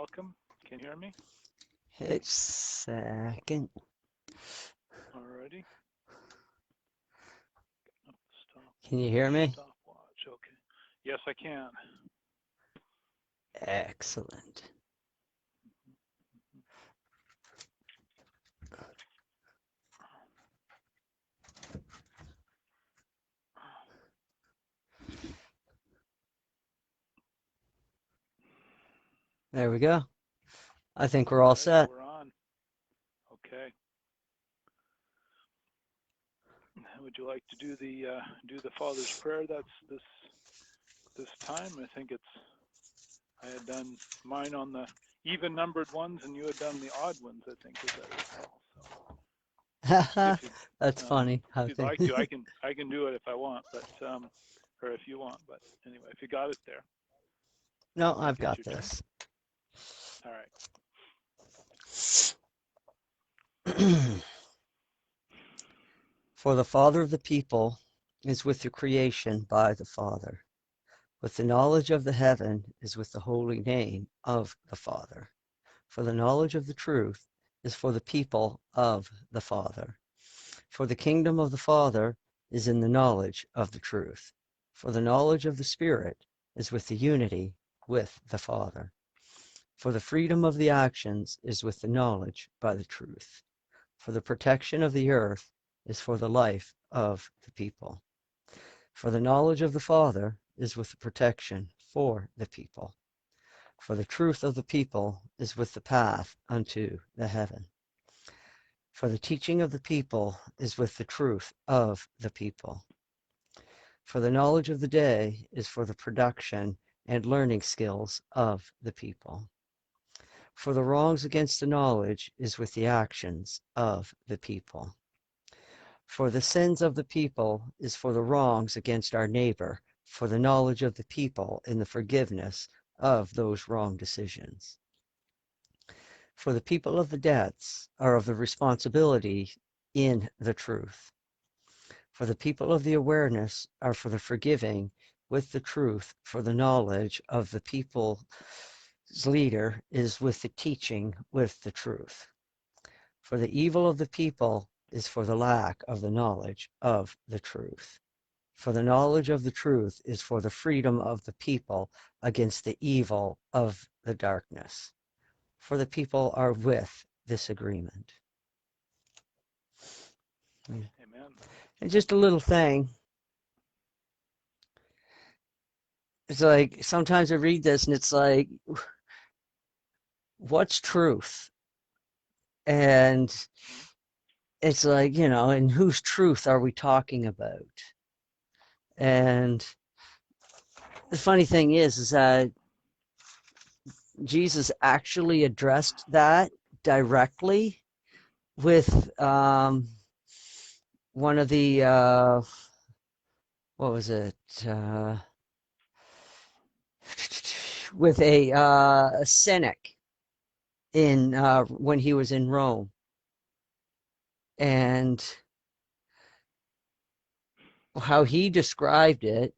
welcome. Can you hear me? It's second. Alrighty. Can you hear me? Stopwatch. Okay. Yes, I can. Excellent. There we go. I think we're all set. We're on. Okay. Would you like to do the Father's Prayer? That's this time. I think I had done mine on the even numbered ones, and you had done the odd ones. I think is that as well. So That's funny. If you'd like to, I can do it if I want, but or if you want. But anyway, if you got it there. No, I've got this. All right. For the Father of the people is with the creation by the Father. With the knowledge of the heaven is with the holy name of the Father. For the knowledge of the truth is for the people of the Father. For the kingdom of the Father is in the knowledge of the truth. For the knowledge of the Spirit is with the unity with the Father. For the freedom of the actions is with the knowledge by the truth. For the protection of the earth is for the life of the people. For the knowledge of the Father is with the protection for the people. For the truth of the people is with the path unto the heaven. For the teaching of the people is with the truth of the people. For the knowledge of the day is for the production and learning skills of the people. For the wrongs against the knowledge is with the actions of the people. For the sins of the people is for the wrongs against our neighbor, for the knowledge of the people in the forgiveness of those wrong decisions. For the people of the debts are of the responsibility in the truth. For the people of the awareness are for the forgiving with the truth, for the knowledge of the people's leader is with the teaching with the truth. For the evil of the people is for the lack of the knowledge of the truth. For the knowledge of the truth is for the freedom of the people against the evil of the darkness. For the people are with this agreement. Amen. And just a little thing. It's like, sometimes I read this and it's like, what's truth? And it's like, and whose truth are we talking about? And the funny thing is that Jesus actually addressed that directly with one of the, what was it? With a cynic in when he was in Rome. And how he described it,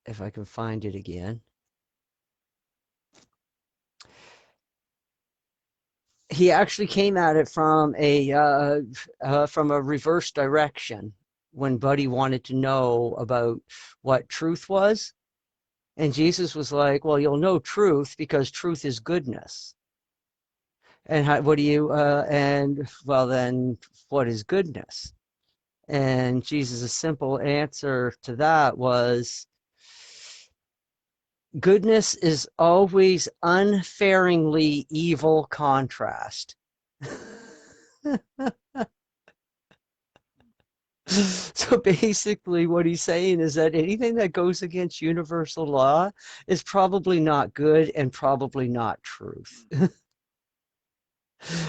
if I can find it again. He actually came at it from a reverse direction when Buddy wanted to know about what truth was. And Jesus was like, well, you'll know truth because truth is goodness. And then what is goodness? And Jesus' simple answer to that was, goodness is always unfairingly evil contrast. So basically what he's saying is that anything that goes against universal law is probably not good and probably not truth.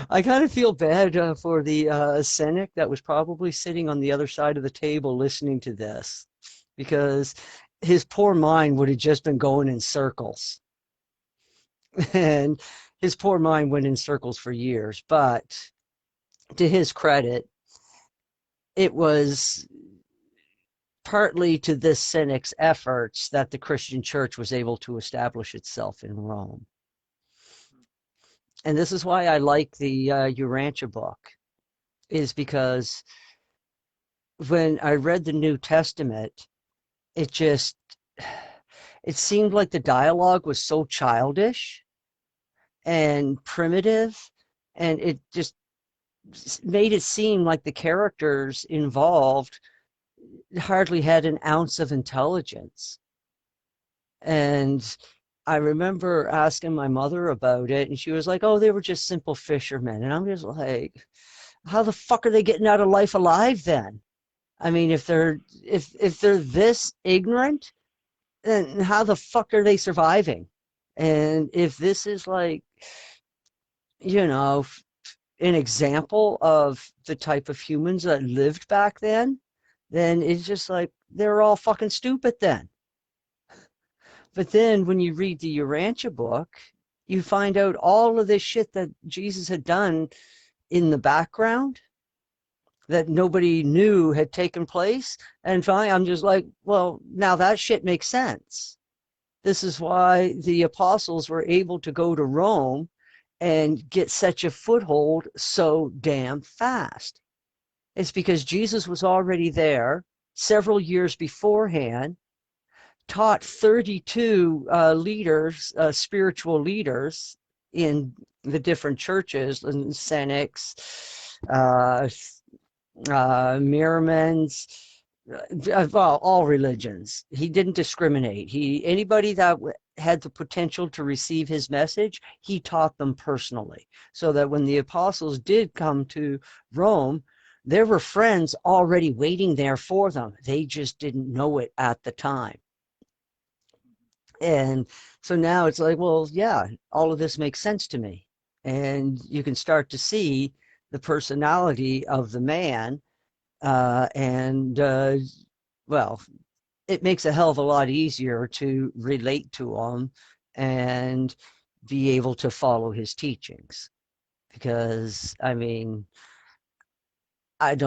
I kind of feel bad for the cynic that was probably sitting on the other side of the table listening to this, because his poor mind would have just been going in circles. And his poor mind went in circles for years. But to his credit, it was partly to this cynic's efforts that the Christian church was able to establish itself in Rome. And this is why I like the Urantia book, is because when I read the New Testament, it seemed like the dialogue was so childish and primitive, and it just made it seem like the characters involved hardly had an ounce of intelligence. And I remember asking my mother about it, and she was like, "Oh, they were just simple fishermen." And I'm just like, how the fuck are they getting out of life alive then? I mean, if they're this ignorant, then how the fuck are they surviving? And if this is like, you know, an example of the type of humans that lived back then it's just like they're all fucking stupid then. But then when you read the Urantia book, you find out all of this shit that Jesus had done in the background that nobody knew had taken place. And finally, I'm just like, well, now that shit makes sense. This is why the apostles were able to go to Rome and get such a foothold so damn fast. It's because Jesus was already there several years beforehand, taught 32 leaders, spiritual leaders in the different churches, and Senex, Mirman's, well, all religions. He didn't discriminate. Anybody that had the potential to receive his message, he taught them personally, so that when the apostles did come to Rome, there were friends already waiting there for them. They just didn't know it at the time. And so now it's like, well, yeah, all of this makes sense to me. And you can start to see the personality of the man. Well, it makes a hell of a lot easier to relate to him and be able to follow his teachings. Because, I mean, I'm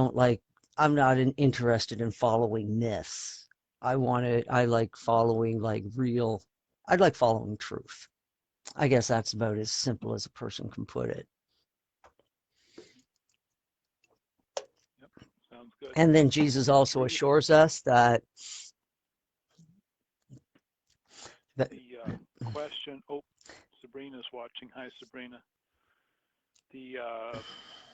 not interested in following myths. I like following I'd like following truth. I guess that's about as simple as a person can put it. Yep, sounds good. And then Jesus also assures us that the question, Sabrina's watching. Hi, Sabrina. The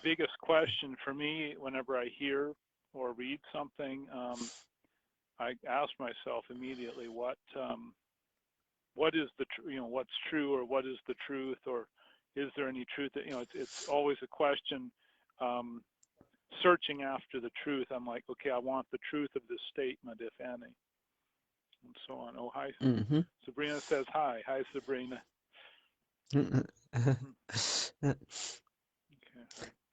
biggest question for me whenever I hear or read something, I ask myself immediately, what is the what's true, or what is the truth, or is there any truth? It's always a question. Searching after the truth, I'm like, okay, I want the truth of this statement, if any, and so on. Oh, hi. Mm-hmm. Sabrina says hi. Hi, Sabrina. Okay.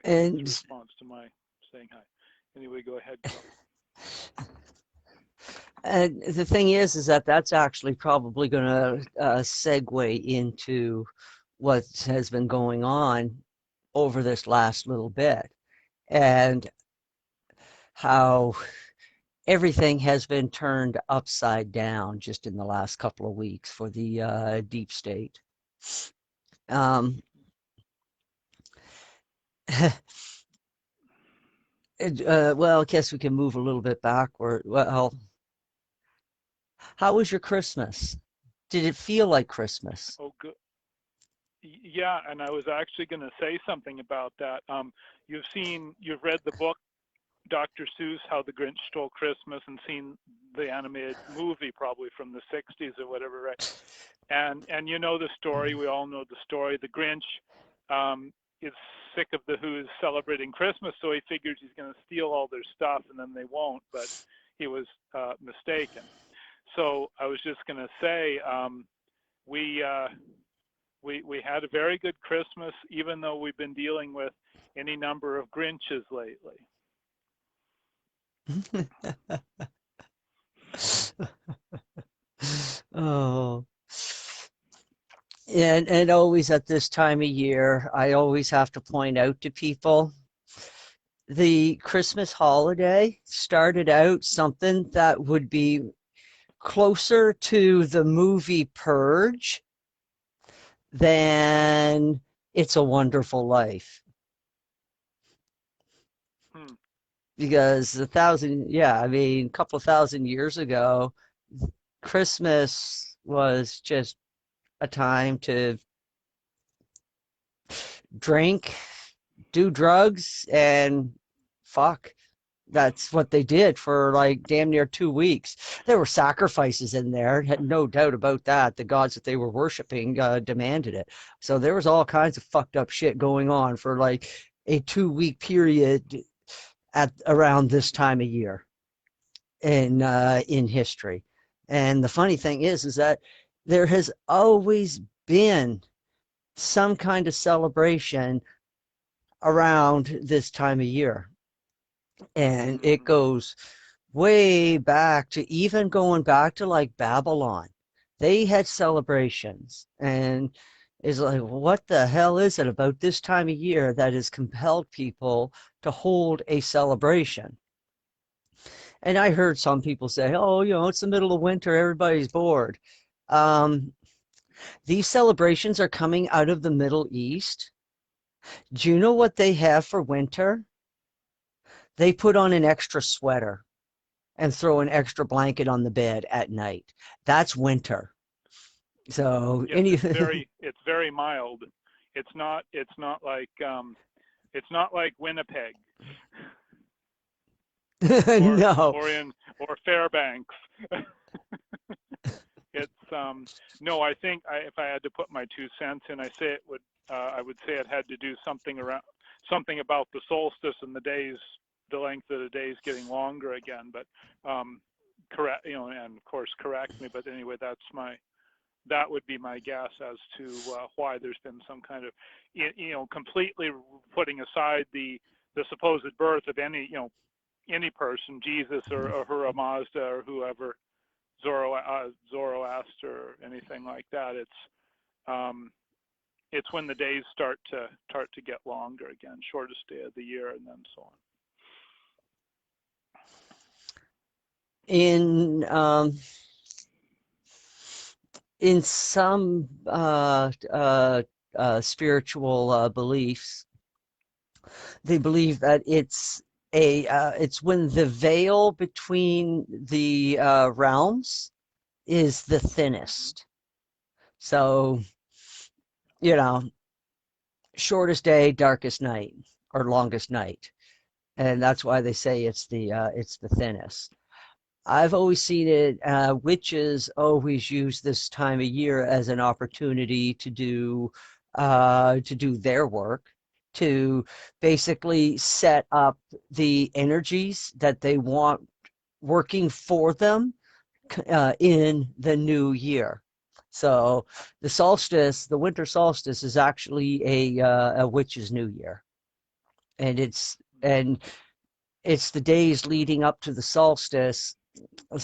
And response to my saying hi. Anyway, go ahead, Carl. And the thing is that that's actually probably going to segue into what has been going on over this last little bit, and how everything has been turned upside down just in the last couple of weeks for the deep state. Well, I guess we can move a little bit backward. Well, how was your Christmas? Did it feel like Christmas? Oh, good. Yeah, and I was actually going to say something about that. You've read the book, Dr. Seuss, How the Grinch Stole Christmas, and seen the animated movie probably from the 60s or whatever, right? And you know the story. We all know the story. The Grinch is sick of the Who's celebrating Christmas, so he figures he's going to steal all their stuff, and then they won't, but he was mistaken. So I was just going to say, we had a very good Christmas, even though we've been dealing with any number of Grinches lately. Oh. And always at this time of year, I always have to point out to people the Christmas holiday started out something that would be closer to the movie Purge than It's a Wonderful Life. Hmm. Because a couple of thousand years ago, Christmas was just a time to drink, do drugs, and fuck. That's what they did for like damn near 2 weeks. There were sacrifices in there, had no doubt about that. The gods that they were worshiping demanded it. So there was all kinds of fucked up shit going on for like a 2 week period at around this time of year in history. And the funny thing is that there has always been some kind of celebration around this time of year. And it Mm-hmm. goes way back to even going back to like Babylon. They had celebrations, and it's like, what the hell is it about this time of year that has compelled people to hold a celebration? And I heard some people say, oh, it's the middle of winter, everybody's bored. Um, these celebrations are coming out of the Middle East. Do you know what they have for winter? They put on an extra sweater and throw an extra blanket on the bed at night. That's winter. So Yes, any it's very mild. It's not like Winnipeg or no. or Fairbanks. It's no, I think if I had to put my 2 cents in, I would say it had to do something about the solstice and the length of the days getting longer again. But correct, and of course correct me. But anyway, that would be my guess as to why there's been some kind of, completely putting aside the supposed birth of any person, Jesus or Ahura Mazda or whoever, Zoroaster or anything like that. It's when the days start to get longer again, shortest day of the year, and then so on. In some spiritual beliefs, they believe that it's when the veil between the realms is the Mm-hmm. thinnest. So, you know, shortest day, darkest night, or longest night, and that's why they say it's the thinnest. I've always seen it. Witches always use this time of year as an opportunity to do their work, to basically set up the energies that they want working for them in the new year. So the winter solstice, is actually a witch's new year, and it's the days leading up to the solstice.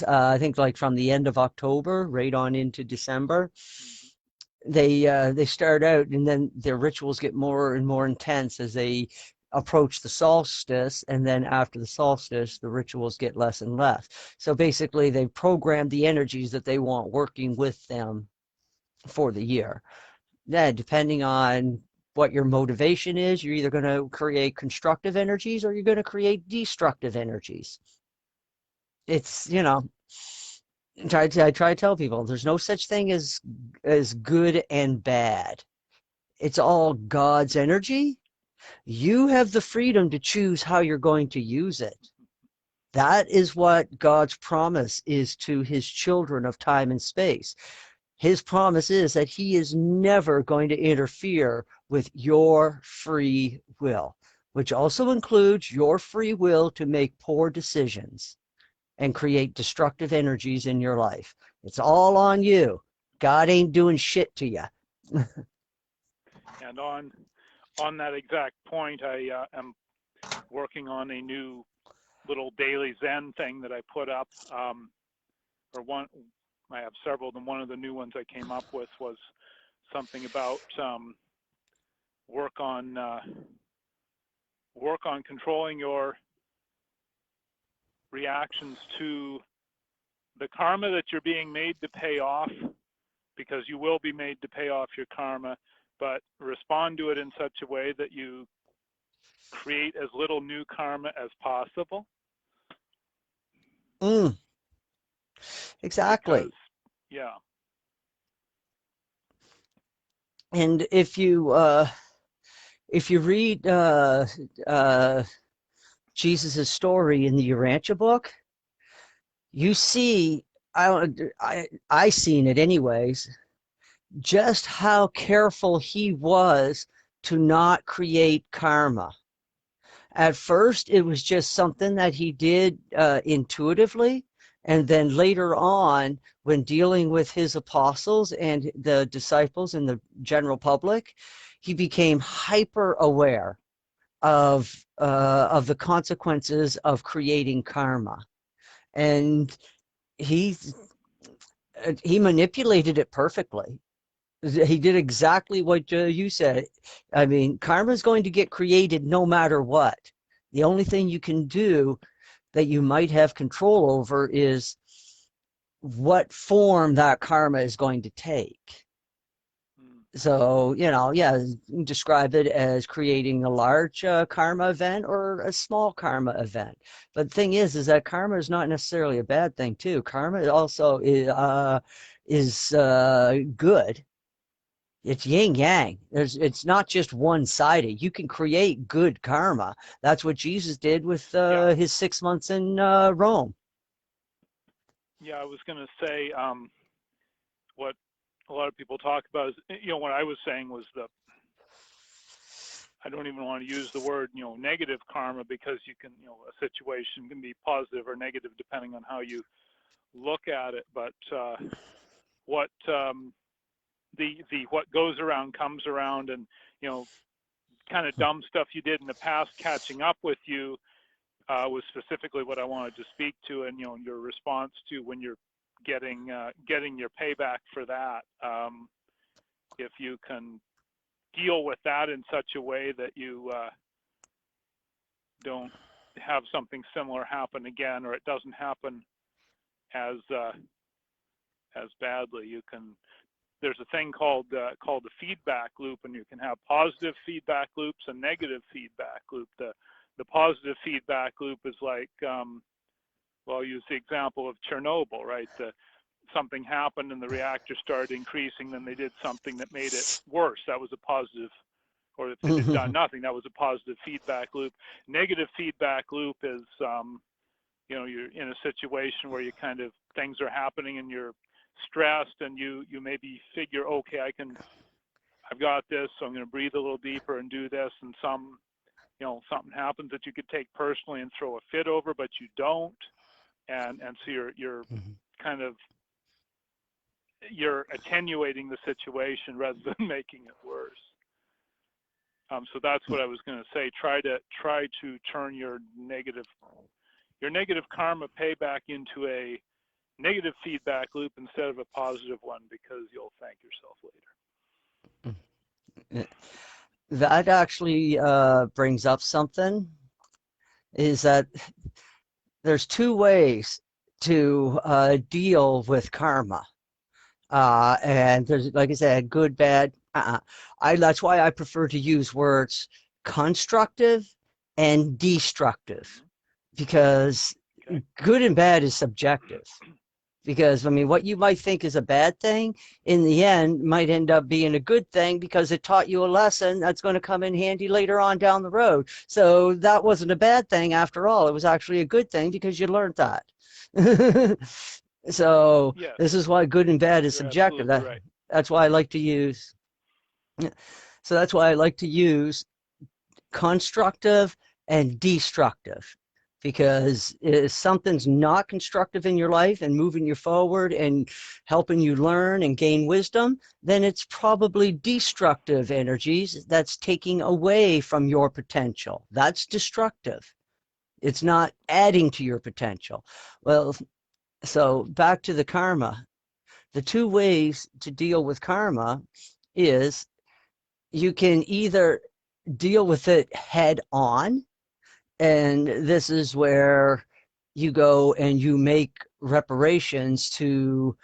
I think like from the end of October right on into December. Mm-hmm. They start out, and then their rituals get more and more intense as they approach the solstice, and then after the solstice the rituals get less and less. So basically they program the energies that they want working with them for the year. Then depending on what your motivation is, you're either going to create constructive energies or you're going to create destructive energies. It's I try to tell people there's no such thing as good and bad. It's all God's energy. You have the freedom to choose how you're going to use it. That is what God's promise is to his children of time and space. His promise is that he is never going to interfere with your free will, which also includes your free will to make poor decisions and create destructive energies in your life. It's all on you. God ain't doing shit to you. And on that exact point, I am working on a new little daily Zen thing that I put up. Or one, I have several. And one of the new ones I came up with was something about work on work on controlling your reactions to the karma that you're being made to pay off, because you will be made to pay off your karma, but respond to it in such a way that you create as little new karma as possible. Exactly. Because, yeah. And if you read Jesus's story in the Urantia book, you see, I seen it anyways, just how careful he was to not create karma. At first, it was just something that he did intuitively. And then later on, when dealing with his apostles and the disciples and the general public, he became hyper aware of the consequences of creating karma. And he manipulated it perfectly. He did exactly what you said. I mean, karma is going to get created no matter what. The only thing you can do that you might have control over is what form that karma is going to take. So, yeah, describe it as creating a large karma event or a small karma event. But the thing is that karma is not necessarily a bad thing too. Karma also is good. It's yin yang. It's not just one sided. You can create good karma. That's what Jesus did with his 6 months in Rome. Yeah, I was going to say what a lot of people talk about is, what I was saying was I don't even want to use the word, negative karma, because you can, a situation can be positive or negative depending on how you look at it. But what what goes around comes around, and kind of dumb stuff you did in the past catching up with you was specifically what I wanted to speak to, and your response to when you're getting your payback for that. If you can deal with that in such a way that you don't have something similar happen again, or it doesn't happen as badly, you can. There's a thing called the feedback loop, and you can have positive feedback loops and negative feedback loop. The positive feedback loop is like, well, use the example of Chernobyl, right? Something happened and the reactor started increasing, then they did something that made it worse. That was a positive. Or if it had done nothing, that was a positive feedback loop. Negative feedback loop is, you're in a situation where you kind of, things are happening and you're stressed, and you maybe figure, okay, I've got this, so I'm going to breathe a little deeper and do this, and something happens that you could take personally and throw a fit over, but you don't, and so you're kind of, you're attenuating the situation rather than making it worse. So that's what I was going to say. Try to turn your negative karma payback into a negative feedback loop instead of a positive one, because you'll thank yourself later. That actually brings up something, is that there's two ways to deal with karma. And there's, like I said, good, bad. That's why I prefer to use words constructive and destructive, because good and bad is subjective. Because, I mean, what you might think is a bad thing, in the end, might end up being a good thing, because it taught you a lesson that's going to come in handy later on down the road. So that wasn't a bad thing after all. It was actually a good thing because you learned that. So yes, this is why good and bad is subjective. That's why I like to use. So that's why I like to use constructive and destructive, because if something's not constructive in your life and moving you forward and helping you learn and gain wisdom, then it's probably destructive energies that's taking away from your potential. That's destructive. It's not adding to your potential. Well, so back to the karma. The two ways to deal with karma is you can either deal with it head on. And this is where you go and you make reparations to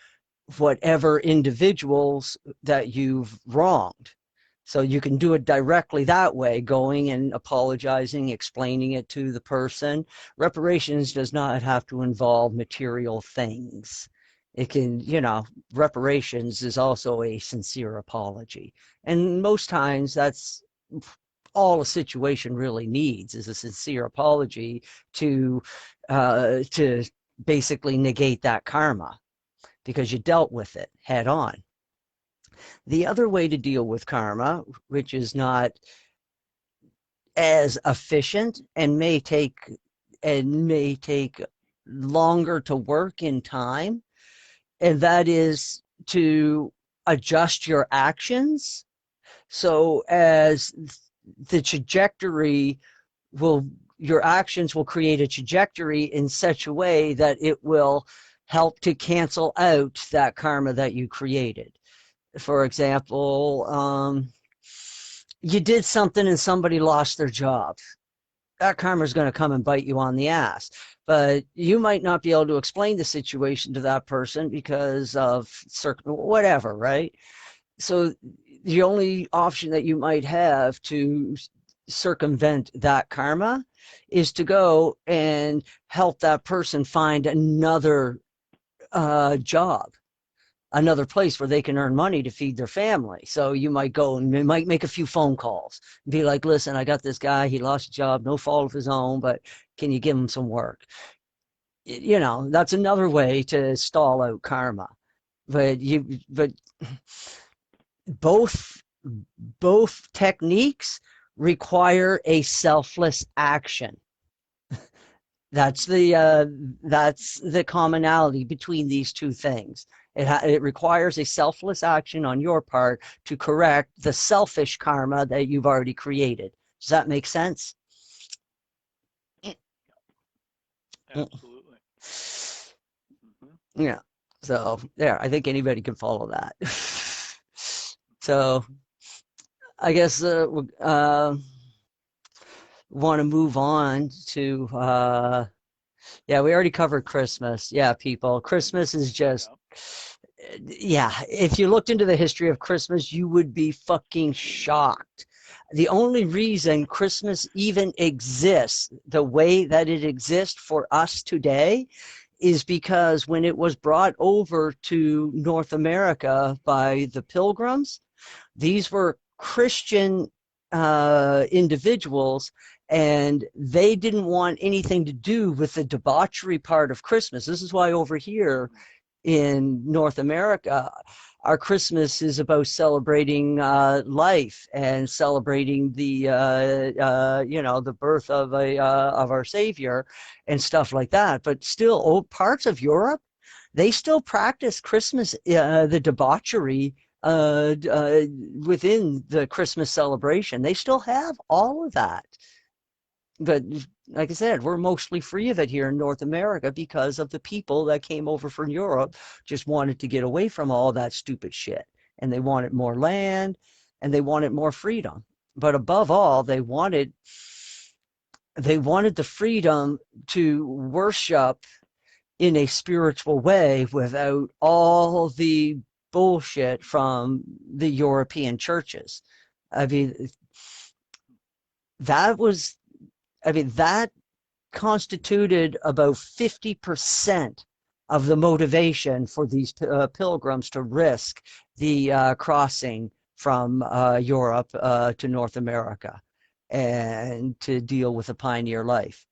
whatever individuals that you've wronged. So you can do it directly that way, going and apologizing, explaining it to the person. Reparations does not have to involve material things. It can, reparations is also a sincere apology. And most times that's all a situation really needs, is a sincere apology to basically negate that karma, because you dealt with it head on. The other way to deal with karma, which is not as efficient and may take longer to work in time, and that is to adjust your actions so as the trajectory your actions will create a trajectory in such a way that it will help to cancel out that karma that you created. For example, you did something and somebody lost their job. That karma is going to come and bite you on the ass. But you might not be able to explain the situation to that person because of whatever, right? So the only option that you might have to circumvent that karma is to go and help that person find another job, another place where they can earn money to feed their family. So you might go and you might make a few phone calls and be like, listen, I got this guy, he lost a job, no fault of his own, but can you give him some work? That's another way to stall out karma. But both techniques require a selfless action. That's the commonality between these two things. It requires a selfless action on your part to correct the selfish karma that you've already created. Does that make sense? Absolutely. Yeah. So there, I think anybody can follow that. So I guess want to move on to yeah, we already covered Christmas. Yeah, people, Christmas is just yeah, if you looked into the history of Christmas, you would be fucking shocked. The only reason Christmas even exists the way that it exists for us today is because when it was brought over to North America by the Pilgrims, these were Christian individuals, and they didn't want anything to do with the debauchery part of Christmas. This is why over here in North America, our Christmas is about celebrating life and celebrating the the birth of our Savior and stuff like that. But still, old parts of Europe, they still practice Christmas, the debauchery within the Christmas celebration. They still have all of that. But like I said, we're mostly free of it here in North America because of the people that came over from Europe, just wanted to get away from all that stupid shit. And they wanted more land and they wanted more freedom. But above all, they wanted the freedom to worship in a spiritual way without all the bullshit from the European churches. I mean, that constituted about 50% of the motivation for these pilgrims to risk the crossing from Europe to North America and to deal with a pioneer life.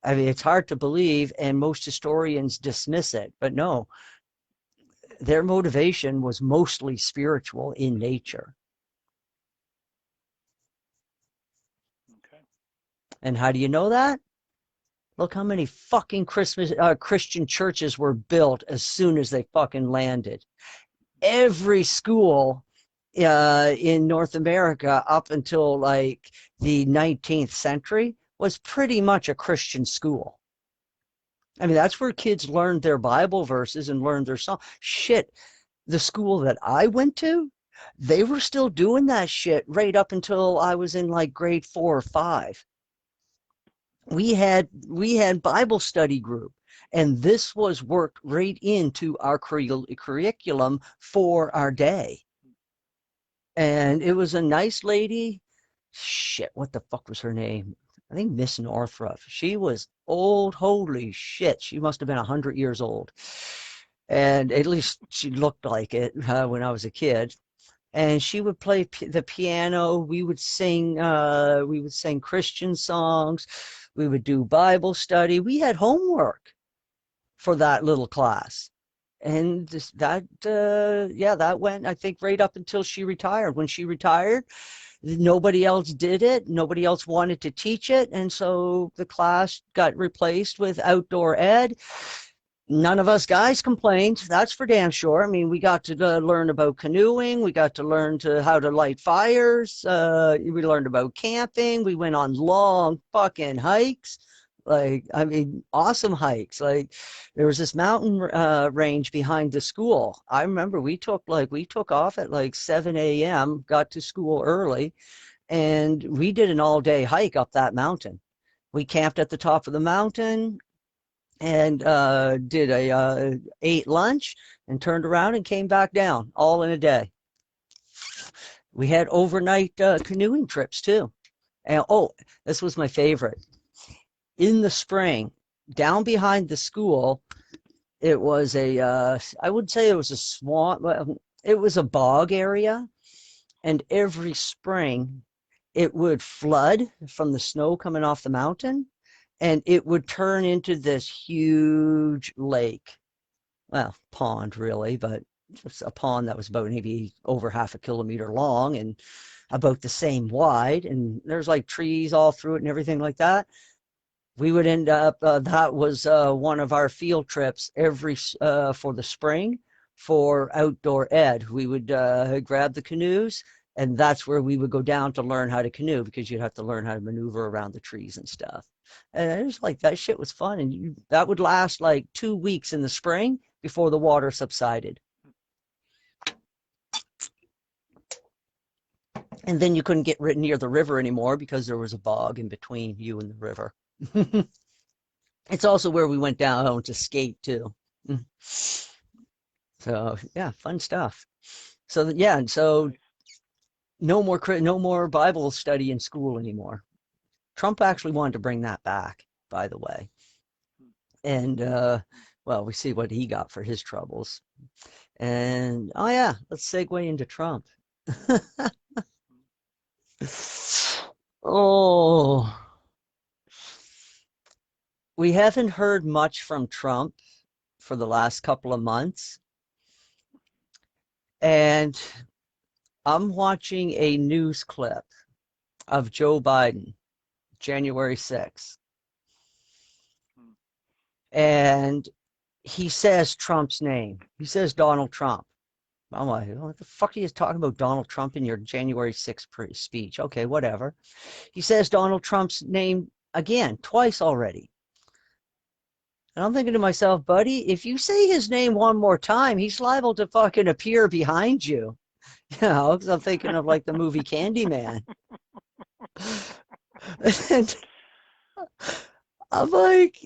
I mean, it's hard to believe, and most historians dismiss it, but no, their motivation was mostly spiritual in nature. Okay. And how do you know that? Look how many fucking Christian churches were built as soon as they fucking landed. Every school in North America up until like the 19th century was pretty much a Christian school. I mean, that's where kids learned their Bible verses and learned their song. Shit, the school that I went to, They were still doing that shit right up until I was in like grade 4 or 5. We had Bible study group, and this was worked right into our curriculum for our day. And it was a nice lady. Shit, what the fuck was her name? I think Miss Northrup. She was old. Holy shit, she must have been 100 years old, and at least she looked like it when I was a kid. And she would play the piano. We would sing Christian songs. We would do Bible study. We had homework for that little class. And that went, I think, right up until she retired. When she retired, nobody else did it. Nobody else wanted to teach it. And so the class got replaced with outdoor ed. None of us guys complained. That's for damn sure. I mean, we got to learn about canoeing. We got to learn how to light fires. We learned about camping. We went on long fucking hikes. Like, I mean, awesome hikes. Like, there was this mountain range behind the school. I remember we took off at like 7 a.m., got to school early, and we did an all-day hike up that mountain. We camped at the top of the mountain and ate lunch and turned around and came back down all in a day. We had overnight canoeing trips too. And this was my favorite. In the spring, down behind the school, it was I would say it was a swamp. It was a bog area, and every spring it would flood from the snow coming off the mountain, and it would turn into this huge lake. Well, pond really, but it's a pond that was about maybe over half a kilometer long and about the same wide, and there's like trees all through it and everything like that. We would end up, that was one of our field trips for the spring for outdoor ed. We would grab the canoes, and that's where we would go down to learn how to canoe, because you'd have to learn how to maneuver around the trees and stuff. And it was like, that shit was fun. And that would last like 2 weeks in the spring before the water subsided. And then you couldn't get near the river anymore because there was a bog in between you and the river. It's also where we went down to skate too. So yeah, fun stuff. So yeah, and so no more Bible study in school anymore. Trump actually wanted to bring that back, by the way. And well, we see what he got for his troubles. And oh yeah, let's segue into Trump. Oh, we haven't heard much from Trump for the last couple of months. And I'm watching a news clip of Joe Biden, January 6th. And he says Trump's name. He says Donald Trump. I'm like, what the fuck are you talking about Donald Trump in your January 6th speech? Okay, whatever. He says Donald Trump's name again, twice already. And I'm thinking to myself, buddy, if you say his name one more time, he's liable to fucking appear behind you. You know, because I'm thinking of like the movie Candyman. And I'm like,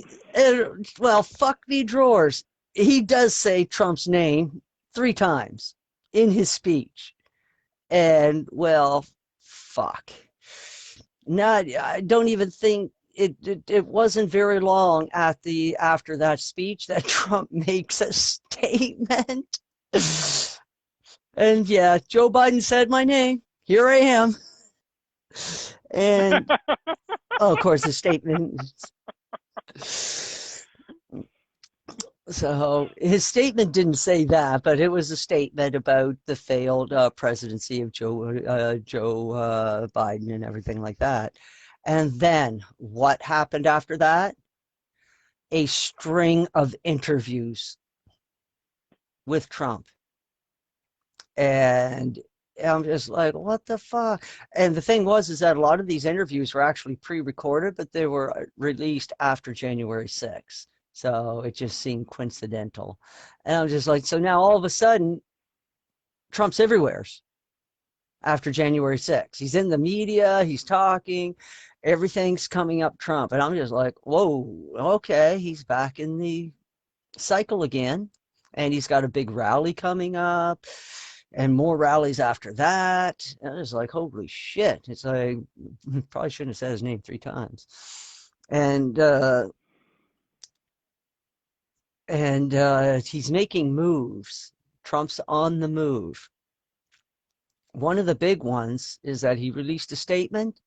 well, fuck me drawers. He does say Trump's name 3 times in his speech. And well, fuck. I don't even think it wasn't very long after that speech that Trump makes a statement. And yeah, Joe Biden said my name. Here I am. And of course, the statement. So his statement didn't say that, but it was a statement about the failed presidency of Joe Biden and everything like that. And then what happened after that? A string of interviews with Trump. And I'm just like, what the fuck? And the thing is that a lot of these interviews were actually pre-recorded, but they were released after January 6th. So it just seemed coincidental. And I'm just like, so now all of a sudden, Trump's everywhere. after January 6th. He's in the media, he's talking, everything's coming up Trump. And I'm just like, whoa, okay, he's back in the cycle again. And he's got a big rally coming up and more rallies after that. And it's like, holy shit. It's like, probably shouldn't have said his name 3 times. And, he's making moves. Trump's on the move. One of the big ones is that he released a statement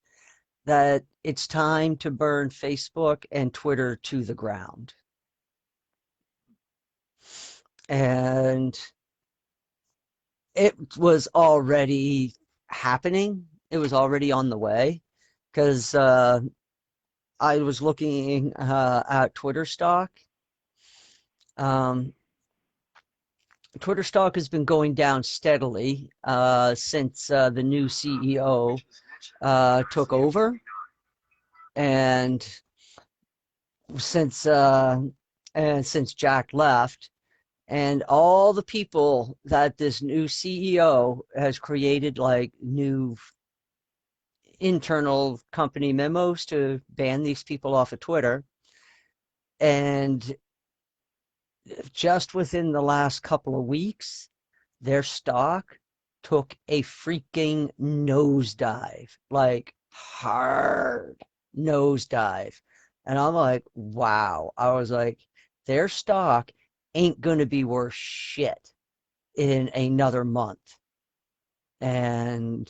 that it's time to burn Facebook and Twitter to the ground. And it was already happening. It was already on the way because I was looking at Twitter stock. Twitter stock has been going down steadily since the new CEO took over, and since Jack left, and all the people that this new CEO has created, like new internal company memos to ban these people off of Twitter. And just within the last couple of weeks, their stock took a freaking nosedive, like hard nosedive. And I'm like, wow. I was like, their stock ain't going to be worth shit in another month. And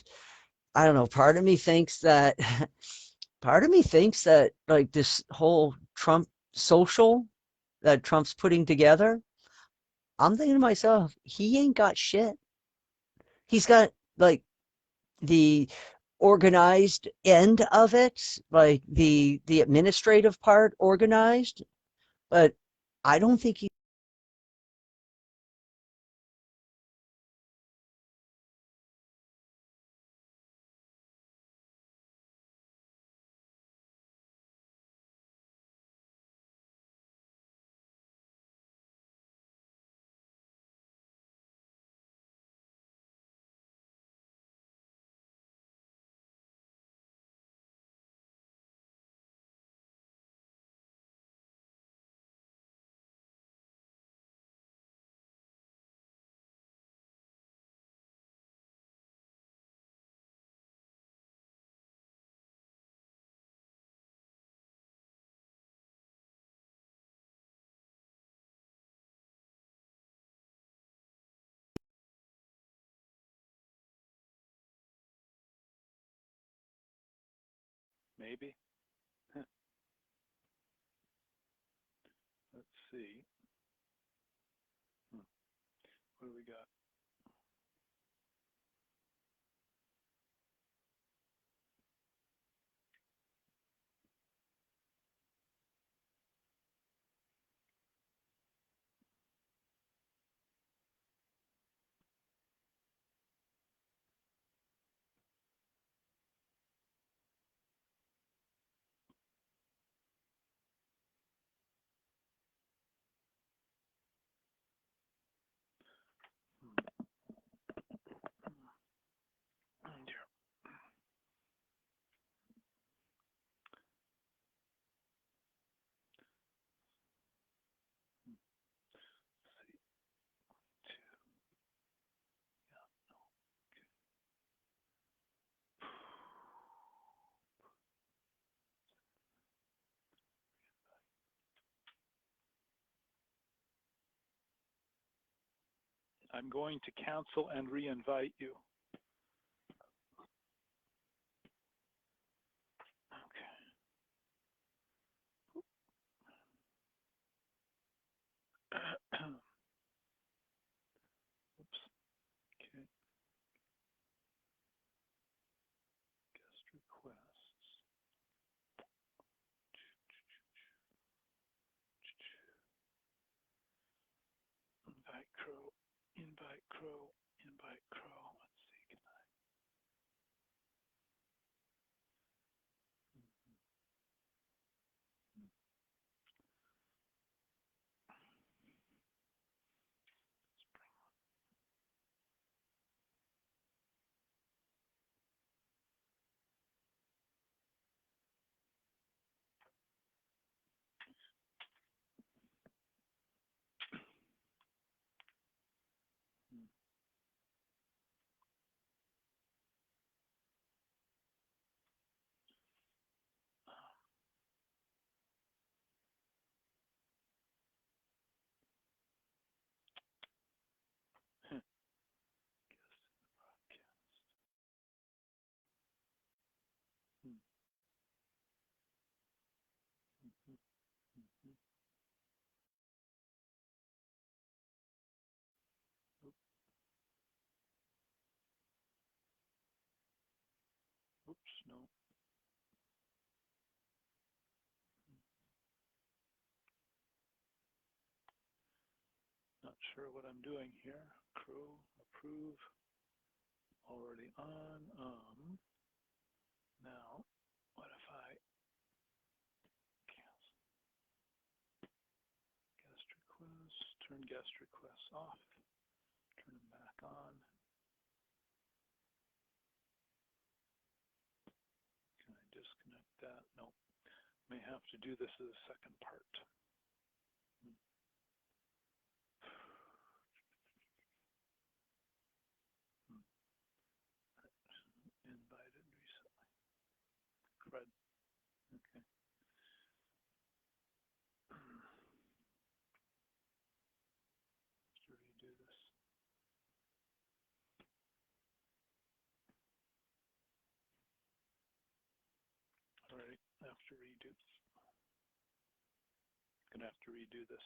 I don't know, part of me thinks that like this whole Trump social that Trump's putting together, I'm thinking to myself, he ain't got shit. He's got like the organized end of it, like the administrative part organized, but I don't think he Maybe. Let's see. What do we got? Here. I'm going to cancel and re-invite you. Okay. Oops. Okay. Guest requests. Invite Crow. Invite Crow. Invite Crow. Let's see. Can I? Not sure what I'm doing here. Crow, approve, already on. Now, what if I cancel guest requests, turn guest requests off, turn them back on. Can I disconnect that? Nope. May have to do this as a second part. Invited recently. Crud. Okay. Let's redo this. All right, I have to redo. Gonna have to redo this.